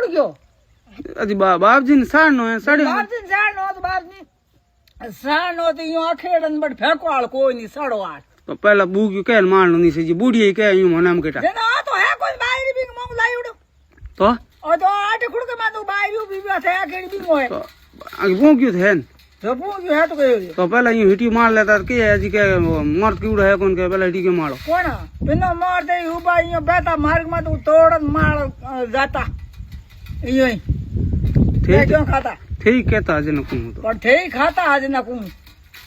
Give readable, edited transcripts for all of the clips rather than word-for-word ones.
उड़ गयो अजी बाप जी ने साड़ नो है साड़ी बाप जी साड़ नो तो बाप जी साड़ नो तो यूं आखेड़न बट फेंको आल कोई नहीं सड़ो आल तो पहला बूक्यू कह मारनो नहीं से जी बूढ़ी कह यूं मनाम केटा जेना आ तो है कोई बाहरी बिंग मोंग लाई उड़ो तो और तो आटे खुड़ के मानो बाहरी भी थे आखेड़ी बिंग है तो आगे बूक्यू थे तो बूक्यू है तो कहियो तो पहला यूं हिटी मार लेता के जी के मर्द की उड़ा है कौन के पहला हिटी के मारो कोण पिनो मार दे उबा यूं बेटा मार्ग में तो तोड़न मार जाता यूं ही ठीक क्यों खाता ठीक कहता आज न कहूं तो पर ठीक खाता आज ना कहूं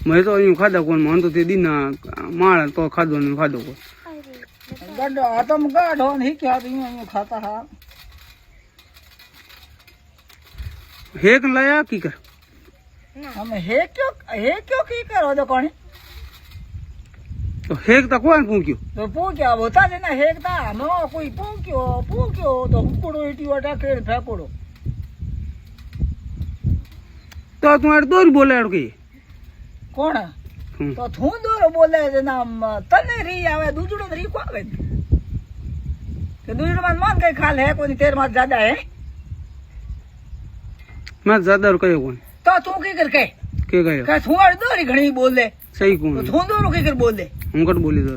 मैं तो यूं खादा कौन मान तो ते दिन मार तो खादो न खादो को गड्ढो आतम गाढ़ो नहीं क्या तो यूं खाता है हेक लाया की कर हम हे क्यों की करो तो कौन तो हेक तो कौन पूक्यो तो पूक्या होता है ना हेक ता नो कोई पूक्यो तो हुकुड़ो इटी वाटा केड़ फेंकोड़ो तो तुम्हारे दोर बोले अड़के कोण तो थू दोरो बोले जना तने री आवे दूजड़ो री को आवे के दूजड़ो मन कई खाल है कोई तेर मात ज्यादा है मैं ज्यादा और कयो कौन तो तू की कर के गयो का थू दोरी घणी बोल दे सही कौन तो थू दोरो की कर बोल दे हूं कट बोली दो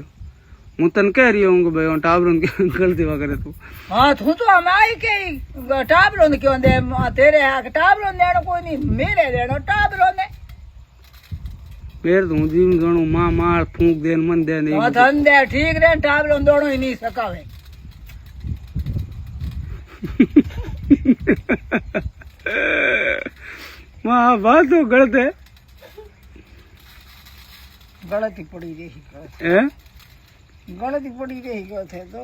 हूं तन कह रही हूं भाई टाबरन के गलती वगैरह तू हां तू तो हम आई के टाबरो ने क्यों दे तेरे हाथ टाबरो देनो कोई नहीं मेरे देनो टाबरो ने पेर तो जीवन गणो मार फूंक देन मन दे नहीं हां धन दे ठीक रे टाबरो दोनो ही नहीं सकावे मां बात तो गलत है गलती पड़ी रही हैं गलती पड़ी रही क्यों थे तो